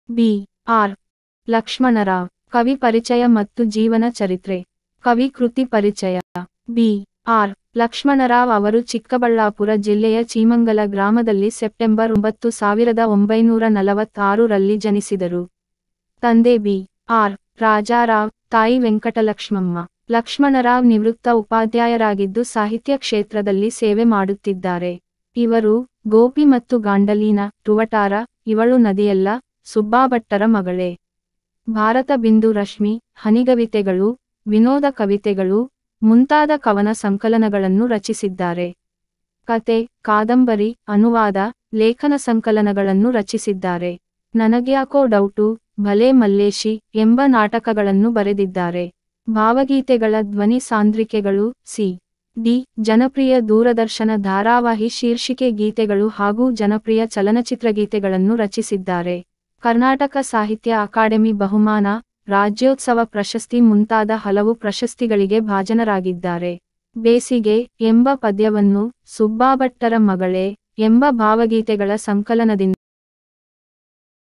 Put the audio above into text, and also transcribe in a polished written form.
B. R. Lakshmanrao. ಕವಿ ಪರಿಚಯ ಮತ್ತು ಜೀವನ ಚರಿತ್ರೆ. ಕವಿ ಕೃತಿ ಪರಿಚಯ. ಬಿ. ಆರ್. ಲಕ್ಷ್ಮಣರಾವ್ ಅವರು ಚಿಕ್ಕಬಳ್ಳಾಪುರ ಜಿಲ್ಲೆಯ ಚೀಮಂಗಲ ಗ್ರಾಮದಲ್ಲಿ ಸೆಪ್ಟೆಂಬರ್ 9, 1946 ರಲ್ಲಿ ಜನಿಸಿದರು. ತಂದೆ ಬಿ. ಆರ್. ರಾಜಾರಾವ್, ತಾಯಿ ವೆಂಕಟಲಕ್ಷ್ಮಮ್ಮ. ಲಕ್ಷ್ಮಣರಾವ್ ನಿವೃತ್ತ ಉಪಾಧ್ಯಾಯರಾಗಿದ್ದು ಸಾಹಿತ್ಯ ಕ್ಷೇತ್ರದಲ್ಲಿ ಸೇವೆ ಮಾಡುತ್ತಿದ್ದಾರೆ. ಇವರು ಗೋಪಿ ಮತ್ತು ಗಾಂಡಲೀನ, ರುವಟಾರ, ಇವಳು ನದಿಯಲ್ಲ, ಸುಬ್ಬಾಭಟ್ಟರ ಮಗಳೇ. ಭಾರತ ಬಿಂದು ರಶ್ಮಿ, ಹನಿಗವಿತೆಗಳು, ವಿನೋದ ಕವಿತೆಗಳು ಮುಂತಾದ ಕವನ ಸಂಕಲನಗಳನ್ನು ರಚಿಸಿದ್ದಾರೆ. ಕತೆ, ಕಾದಂಬರಿ, ಅನುವಾದ, ಲೇಖನ ಸಂಕಲನಗಳನ್ನು ರಚಿಸಿದ್ದಾರೆ. ನನಗ್ಯಾಕೋ ಡೌಟು, ಭಲೇ ಮಲ್ಲೇಶಿ ಎಂಬ ನಾಟಕಗಳನ್ನು ಬರೆದಿದ್ದಾರೆ. ಭಾವಗೀತೆಗಳ ಧ್ವನಿ ಸಾಂದ್ರಿಕೆಗಳು, ಸಿ. ಡಿ. ಜನಪ್ರಿಯ ದೂರದರ್ಶನ ಧಾರಾವಾಹಿ ಶೀರ್ಷಿಕೆ ಗೀತೆಗಳು ಹಾಗೂ ಜನಪ್ರಿಯ ಚಲನಚಿತ್ರಗೀತೆಗಳನ್ನು ರಚಿಸಿದ್ದಾರೆ. ಕರ್ನಾಟಕ ಸಾಹಿತ್ಯ ಅಕಾಡೆಮಿ ಬಹುಮಾನ, ರಾಜ್ಯೋತ್ಸವ ಪ್ರಶಸ್ತಿ ಮುಂತಾದ ಹಲವು ಪ್ರಶಸ್ತಿಗಳಿಗೆ ಭಾಜನರಾಗಿದ್ದಾರೆ. ಬೇಸಿಗೆ ಎಂಬ ಪದ್ಯವನ್ನು ಸುಬ್ಬಾಭಟ್ಟರ ಮಗಳೇ ಎಂಬ ಭಾವಗೀತೆಗಳ ಸಂಕಲನದಿಂದ